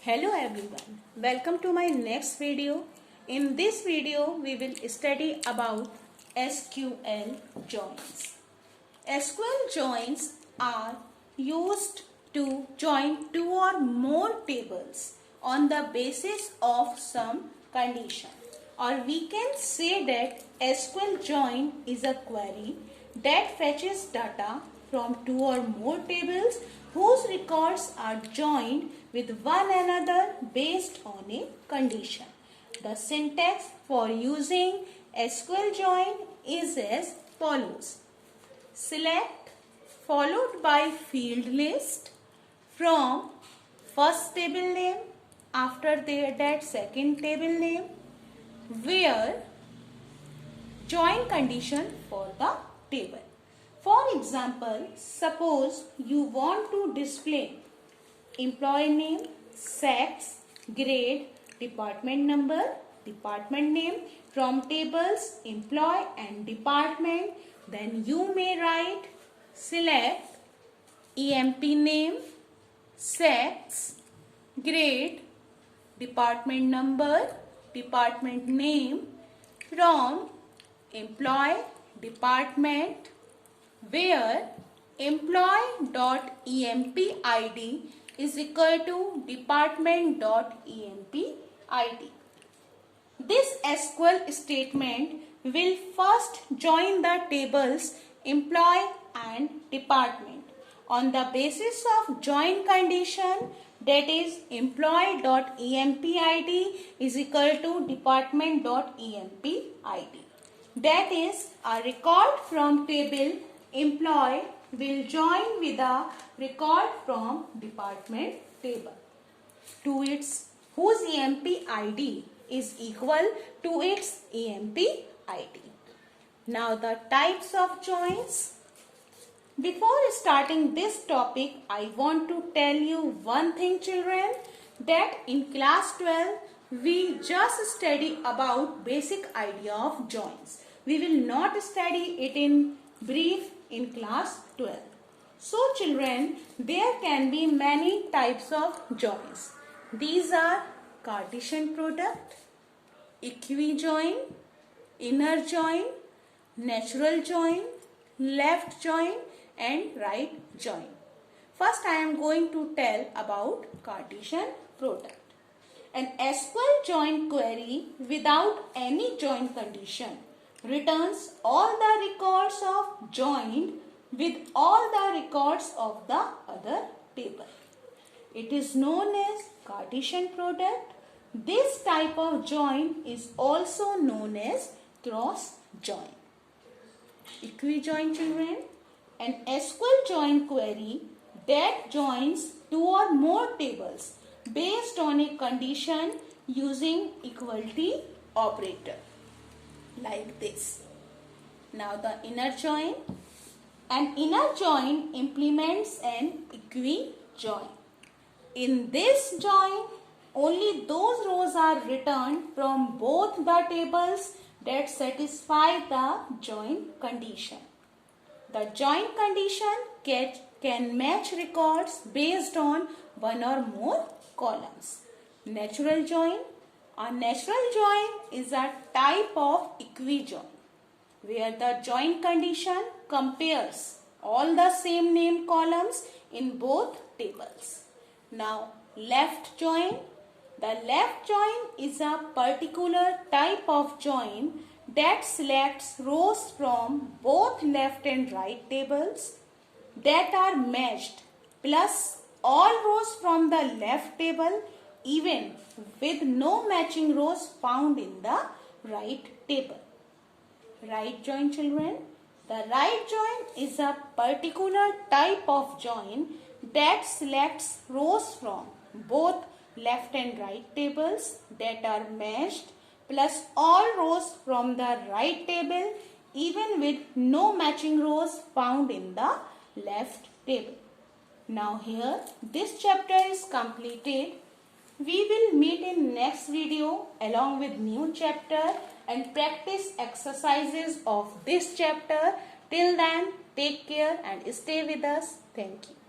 Hello everyone, welcome to my next video. In this video, we will study about SQL joins. SQL joins are used to join two or more tables on the basis of some condition. Or we can say that SQL join is a query that fetches data from two or more tables whose records are joined with one another based on a condition. The syntax for using SQL join is as follows. Select followed by field list from first table name after that second table name where join condition for the table. For example, suppose you want to display employee name, sex, grade, department number, department name from tables employee and department, then you may write select EMP name, sex, grade, department number, department name from employee department where employee.empid is equal to department.empid. This SQL statement will first join the tables employee and department on the basis of join condition, that is employee.empid is equal to department.empid. That is, a record from table employee will join with a record from department table to its whose EMP ID is equal to its EMP ID. Now the types of joins. Before starting this topic, I want to tell you one thing, children, that in class 12 we just study about basic idea of joins. We will not study it in brief in class 12. So children, there can be many types of joins. These are Cartesian product, equijoin, inner join, natural join, left join and right join. First I am going to tell about Cartesian product. An SQL join query without any join condition returns all the records of joined with all the records of the other table. It is known as Cartesian product. This type of join is also known as cross join. Equijoin, children. An SQL join query that joins two or more tables based on a condition using equality operator like this. Now the inner join. An inner join implements an equijoin. In this join, only those rows are returned from both the tables that satisfy the join condition. The join condition can match records based on one or more columns. Natural join. A natural join is a type of equijoin where the join condition compares all the same name columns in both tables. Now left join. The left join is a particular type of join that selects rows from both left and right tables that are matched plus all rows from the left table even with no matching rows found in the right table. Right join, children. The right join is a particular type of join that selects rows from both left and right tables that are matched plus all rows from the right table even with no matching rows found in the left table. Now here this chapter is completed. We will meet in next video along with new chapter and practice exercises of this chapter. Till then, take care and stay with us. Thank you.